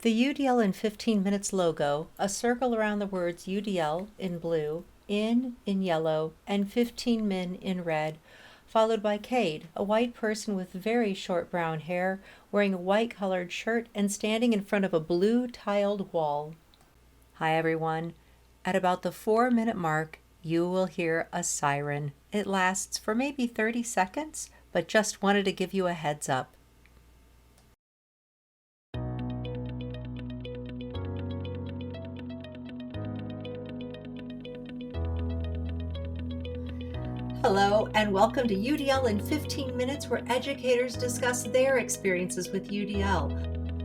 The UDL in 15 minutes logo, a circle around the words UDL in blue, in yellow, and 15 min in red, followed by Kade, a white person with very short brown hair, wearing a white colored shirt and standing in front of a blue tiled wall. Hi everyone. At about the 4 minute mark, you will hear a siren. It lasts for maybe 30 seconds, but just wanted to give you a heads up. Hello, and welcome to UDL in 15 minutes, where educators discuss their experiences with UDL.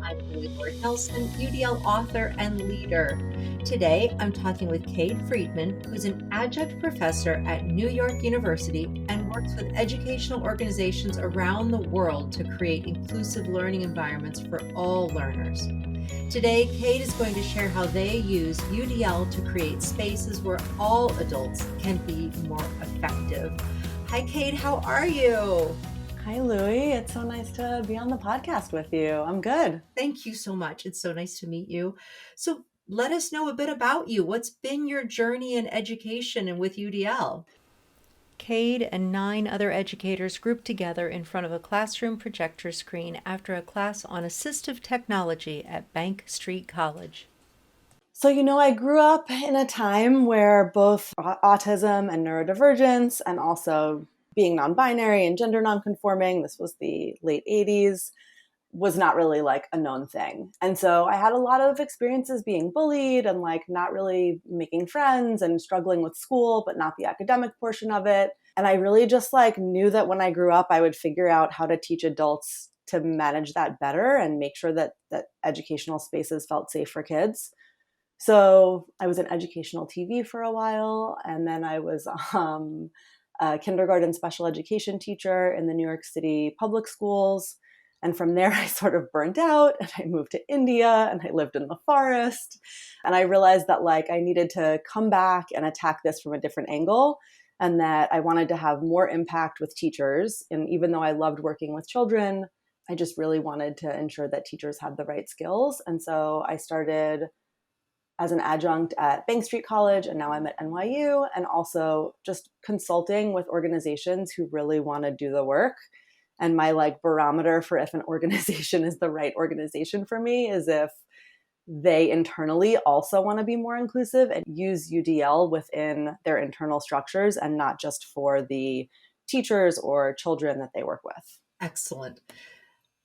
I'm Julie Lord Nelson, UDL author and leader. Today, I'm talking with Kade Friedman, who's an adjunct professor at New York University and works with educational organizations around the world to create inclusive learning environments for all learners. Today, Kade is going to share how they use UDL to create spaces where all adults can be more effective. Hi, Kade, how are you? Hi, Louie. It's so nice to be on the podcast with you. I'm good. Thank you so much. It's so nice to meet you. So let us know a bit about you. What's been your journey in education and with UDL? Kade and 9 other educators grouped together in front of a classroom projector screen after a class on assistive technology at Bank Street College. So, I grew up in a time where both autism and neurodivergence, and also being non-binary and gender non-conforming, this was the late 80s, was not really like a known thing. And so I had a lot of experiences being bullied and like not really making friends and struggling with school, but not the academic portion of it. And I really just like knew that when I grew up, I would figure out how to teach adults to manage that better and make sure that educational spaces felt safe for kids. So I was in educational TV for a while, and then I was a kindergarten special education teacher in the New York City public schools. And from there, I sort of burnt out and I moved to India and I lived in the forest. And I realized that like I needed to come back and attack this from a different angle, and that I wanted to have more impact with teachers. And even though I loved working with children, I just really wanted to ensure that teachers had the right skills. And so I started as an adjunct at Bank Street College, and now I'm at NYU, and also just consulting with organizations who really want to do the work. And my like barometer for if an organization is the right organization for me is if they internally also want to be more inclusive and use UDL within their internal structures and not just for the teachers or children that they work with. Excellent.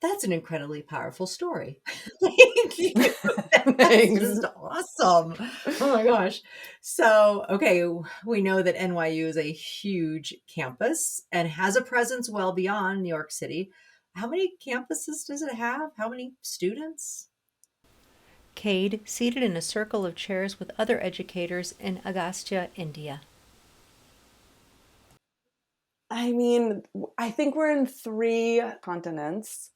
That's an incredibly powerful story. Thank you. That's Thanks. just awesome. Oh my gosh. So, okay, we know that NYU is a huge campus and has a presence well beyond New York City. How many campuses does it have? How many students? Kade, seated in a circle of chairs with other educators in Agastya, India. I mean, I think we're in 3 continents.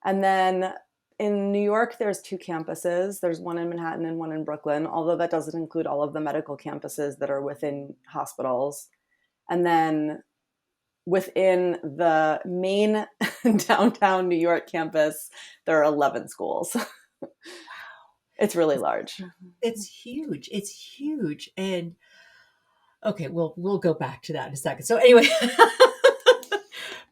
And then in New York, there's 2 campuses. There's one in Manhattan and one in Brooklyn, although that doesn't include all of the medical campuses that are within hospitals. And then within the main downtown New York campus, there are 11 schools. It's really large. It's huge. It's huge. And okay, we'll go back to that in a second. So anyway,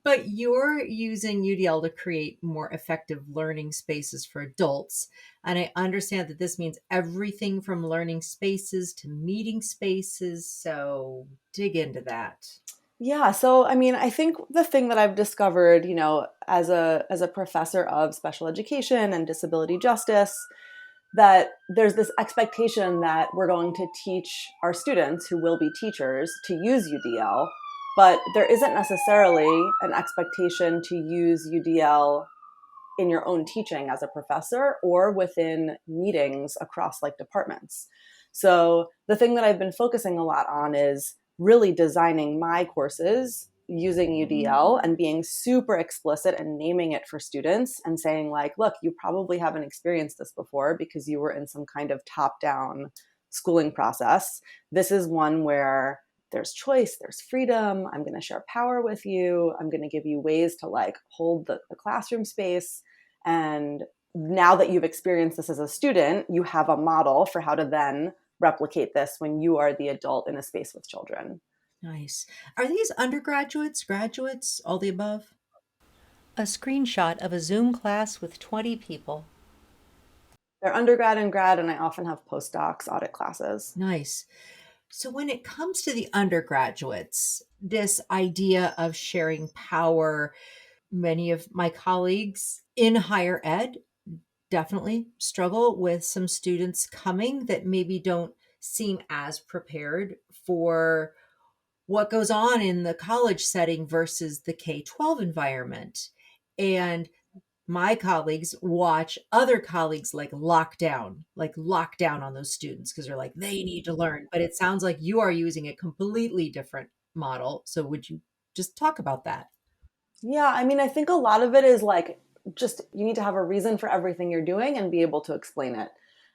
but you're using UDL to create more effective learning spaces for adults. And I understand that this means everything from learning spaces to meeting spaces. So dig into that. Yeah, so I mean, I think the thing that I've discovered, as a professor of special education and disability justice, that there's this expectation that we're going to teach our students who will be teachers to use UDL, but there isn't necessarily an expectation to use UDL in your own teaching as a professor or within meetings across like departments. So the thing that I've been focusing a lot on is really designing my courses using UDL and being super explicit and naming it for students and saying like, look, you probably haven't experienced this before because you were in some kind of top-down schooling process. This is one where there's choice, there's freedom. I'm going to share power with you. I'm going to give you ways to like hold the classroom space. And now that you've experienced this as a student, you have a model for how to then replicate this when you are the adult in a space with children. Nice. Are these undergraduates, graduates, all the above? A screenshot of a Zoom class with 20 people. They're undergrad and grad, and I often have postdocs audit classes. Nice. So when it comes to the undergraduates, this idea of sharing power, many of my colleagues in higher ed definitely struggle with some students coming that maybe don't seem as prepared for what goes on in the college setting versus the K-12 environment. And my colleagues watch other colleagues like lock down on those students because they're like, they need to learn. But it sounds like you are using a completely different model. So would you just talk about that? Yeah, I mean, I think a lot of it is like just you need to have a reason for everything you're doing and be able to explain it.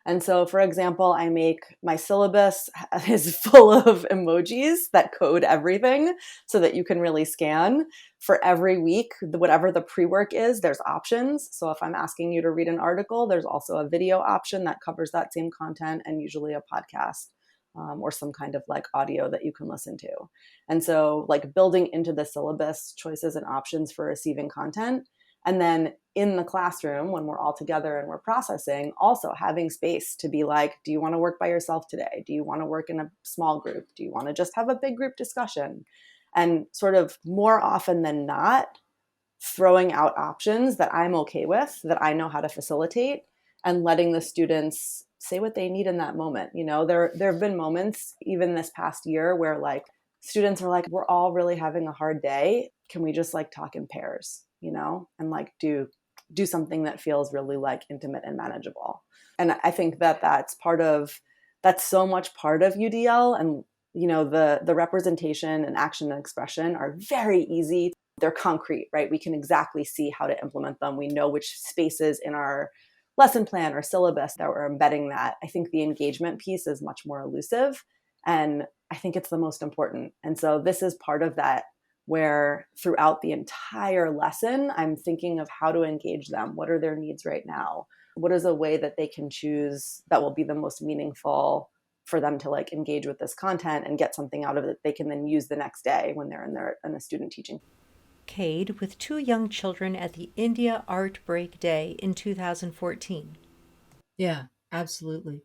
And so, for example, I make my syllabus is full of emojis that code everything so that you can really scan. For every week, whatever the pre-work is, there's options. So if I'm asking you to read an article, there's also a video option that covers that same content and usually a podcast. Or some kind of like audio that you can listen to. And so, like building into the syllabus choices and options for receiving content. And then in the classroom, when we're all together and we're processing, also having space to be like, do you want to work by yourself today? Do you want to work in a small group? Do you want to just have a big group discussion? And sort of more often than not, throwing out options that I'm okay with, that I know how to facilitate, and letting the students say what they need in that moment. You know, there have been moments even this past year where like students are like, we're all really having a hard day. Can we just like talk in pairs, you know, and like do something that feels really like intimate and manageable. And I think that that's so much part of UDL. And you know, the representation and action and expression are very easy. They're concrete, right? We can exactly see how to implement them. We know which spaces in our lesson plan or syllabus that we're embedding that. I think the engagement piece is much more elusive, and I think it's the most important. And so this is part of that, where throughout the entire lesson, I'm thinking of how to engage them. What are their needs right now? What is a way that they can choose that will be the most meaningful for them to like engage with this content and get something out of it they can then use the next day when they're in a student teaching. Kade with two young children at the India Art Break Day in 2014. Yeah, absolutely.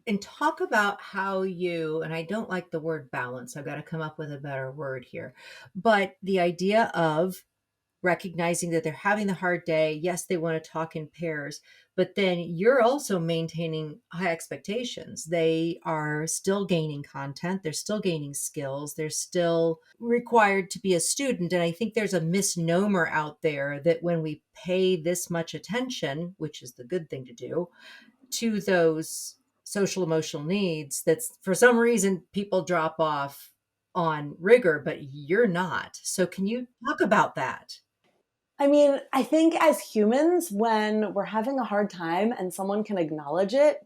And talk about how you, and I don't like the word balance, I've got to come up with a better word here, but the idea of recognizing that they're having the hard day. Yes, they want to talk in pairs, but then you're also maintaining high expectations. They are still gaining content, they're still gaining skills, they're still required to be a student. And I think there's a misnomer out there that when we pay this much attention, which is the good thing to do, to those social emotional needs, that's for some reason people drop off on rigor, but you're not. So can you talk about that? I mean, I think as humans, when we're having a hard time and someone can acknowledge it,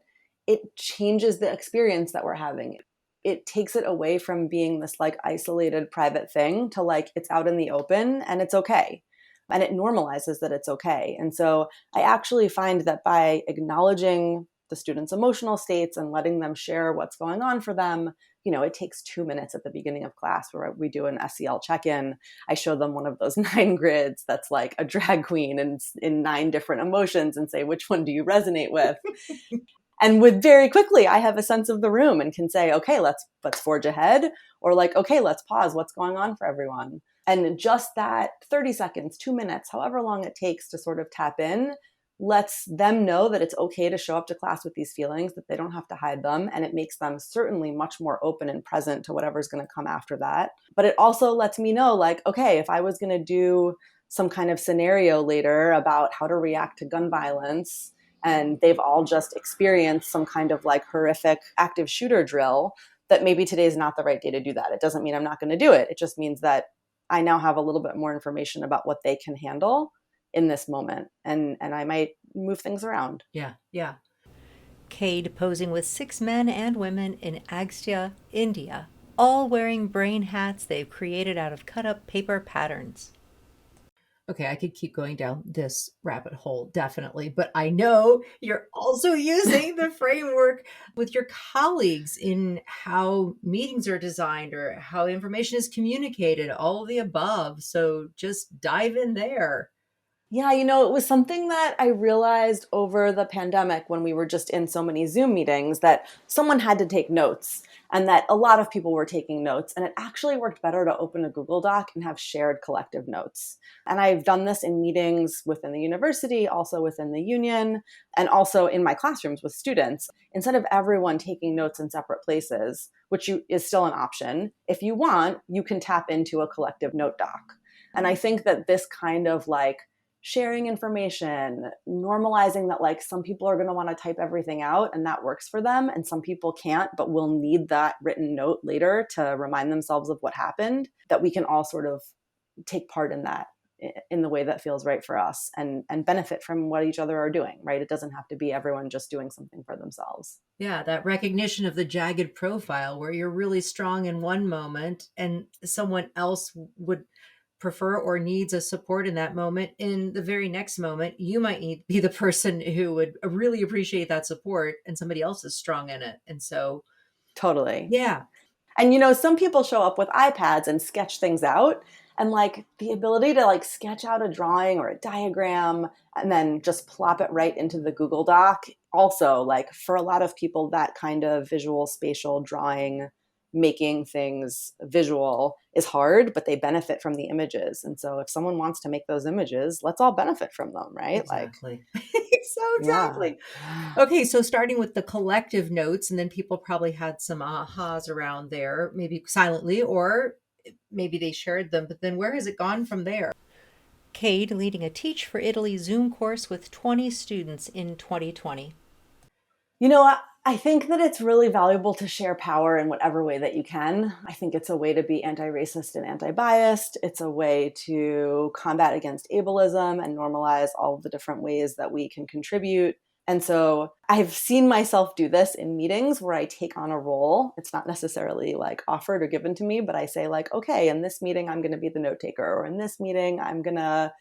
it changes the experience that we're having. It takes it away from being this like isolated private thing to like it's out in the open and it's okay. And it normalizes that it's okay. And so I actually find that by acknowledging the students' emotional states and letting them share what's going on for them, you know, it takes 2 minutes at the beginning of class where we do an SEL check-in. I show them one of those 9 grids that's like a drag queen and in 9 different emotions and say, which one do you resonate with? And with very quickly, I have a sense of the room and can say, okay, let's forge ahead, or like, okay, let's pause. What's going on for everyone? And just that 30 seconds, 2 minutes, however long it takes to sort of tap in, lets them know that it's okay to show up to class with these feelings, that they don't have to hide them. And it makes them certainly much more open and present to whatever's going to come after that. But it also lets me know, like, okay, if I was going to do some kind of scenario later about how to react to gun violence, and they've all just experienced some kind of like horrific active shooter drill, that maybe today is not the right day to do that. It doesn't mean I'm not going to do it. It just means that I now have a little bit more information about what they can handle in this moment. And I might move things around. Yeah, yeah. Kade posing with 6 men and women in Agstya, India, all wearing brain hats they've created out of cut up paper patterns. Okay, I could keep going down this rabbit hole, definitely, but I know you're also using the framework with your colleagues in how meetings are designed or how information is communicated, all of the above. So just dive in there. Yeah, it was something that I realized over the pandemic when we were just in so many Zoom meetings that someone had to take notes and that a lot of people were taking notes. And it actually worked better to open a Google Doc and have shared collective notes. And I've done this in meetings within the university, also within the union, and also in my classrooms with students. Instead of everyone taking notes in separate places, is still an option, if you want, you can tap into a collective note doc. And I think that this kind of like sharing information, normalizing that like some people are going to want to type everything out and that works for them, and some people can't, but will need that written note later to remind themselves of what happened, that we can all sort of take part in that in the way that feels right for us and benefit from what each other are doing, right? It doesn't have to be everyone just doing something for themselves. Yeah, that recognition of the jagged profile where you're really strong in one moment and someone else would prefer or needs a support in that moment. In the very next moment, you might be the person who would really appreciate that support and somebody else is strong in it. And so, Totally. yeah, And some people show up with iPads and sketch things out. And like the ability to like sketch out a drawing or a diagram and then just plop it right into the Google Doc. Also, like for a lot of people, that kind of visual spatial drawing, making things visual is hard, but they benefit from the images. And so if someone wants to make those images, let's all benefit from them, right? Like, exactly. So yeah. exactly. Okay, so starting with the collective notes, and then people probably had some ahas around there, maybe silently, or maybe they shared them, but then where has it gone from there? Kade leading a Teach for Italy Zoom course with 20 students in 2020. I think that it's really valuable to share power in whatever way that you can. I think it's a way to be anti-racist and anti-biased. It's a way to combat against ableism and normalize all of the different ways that we can contribute. And so I've seen myself do this in meetings where I take on a role. It's not necessarily like offered or given to me, but I say like, okay, in this meeting, I'm going to be the note taker, or in this meeting, I'm going to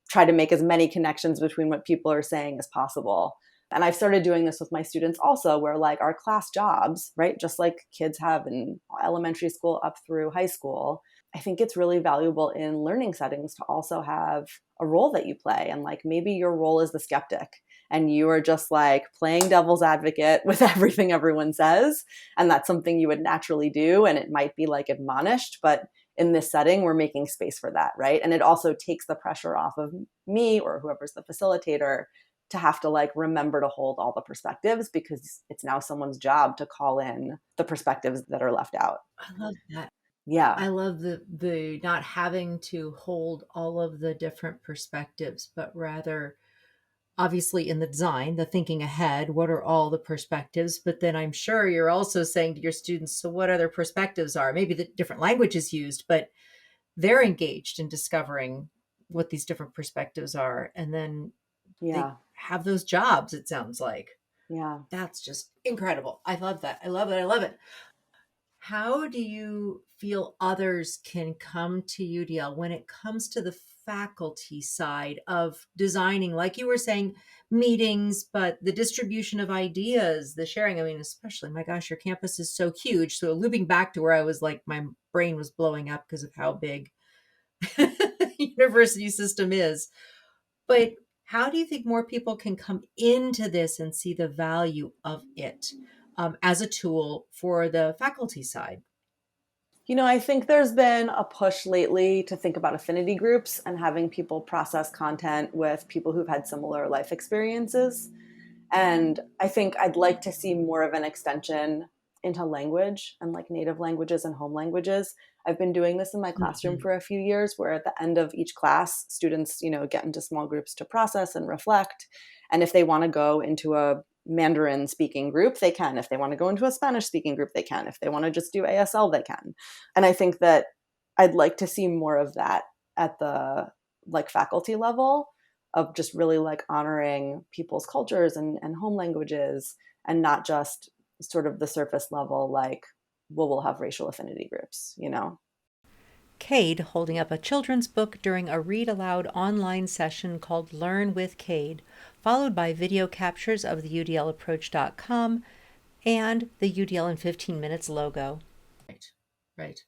try to make as many connections between what people are saying as possible. And I've started doing this with my students also, where like our class jobs, right, just like kids have in elementary school up through high school, I think it's really valuable in learning settings to also have a role that you play. And like maybe your role is the skeptic and you are just like playing devil's advocate with everything everyone says. And that's something you would naturally do. And it might be like admonished, but in this setting, we're making space for that, right? And it also takes the pressure off of me or whoever's the facilitator to have to like remember to hold all the perspectives, because it's now someone's job to call in the perspectives that are left out. I love that. Yeah. I love the not having to hold all of the different perspectives, but rather obviously in the design, the thinking ahead, what are all the perspectives? But then I'm sure you're also saying to your students, so what other perspectives are? Maybe the different language is used, but they're engaged in discovering what these different perspectives are. And then they Yeah. have those jobs, it sounds like. Yeah. That's just incredible. I love that. I love it. I love it. How do you feel others can come to UDL when it comes to the faculty side of designing, like you were saying, meetings, but the distribution of ideas, the sharing? I mean, especially, my gosh, your campus is so huge. So looping back to where I was like, my brain was blowing up because of how big the university system is. But how do you think more people can come into this and see the value of it as a tool for the faculty side? I think there's been a push lately to think about affinity groups and having people process content with people who've had similar life experiences. And I think I'd like to see more of an extension into language and like native languages and home languages. I've been doing this in my classroom Mhm. for a few years, where at the end of each class, students, get into small groups to process and reflect. And if they want to go into a Mandarin speaking group, they can. If they want to go into a Spanish speaking group, they can. If they want to just do ASL, they can. And I think that I'd like to see more of that at the like faculty level, of just really like honoring people's cultures and home languages, and not just sort of the surface level, like, well, we'll have racial affinity groups. Kade holding up a children's book during a read aloud online session called Learn with Kade, followed by video captures of the UDLapproach.com and the UDL in 15 minutes logo. Right.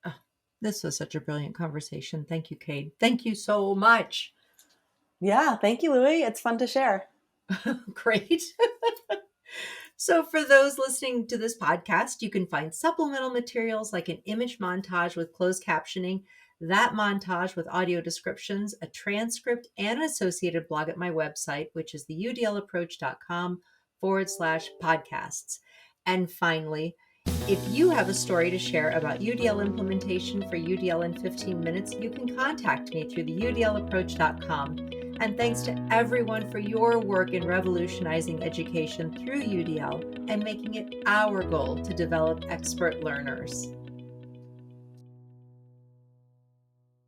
Oh, this was such a brilliant conversation. Thank you, Kade. Thank you so much. Yeah, thank you, Louie. It's fun to share. Great. So for those listening to this podcast, you can find supplemental materials like an image montage with closed captioning, that montage with audio descriptions, a transcript, and an associated blog at my website, which is the udlapproach.com/podcasts. And finally, if you have a story to share about UDL implementation for UDL in 15 minutes, you can contact me through the udlapproach.com. And thanks to everyone for your work in revolutionizing education through UDL and making it our goal to develop expert learners.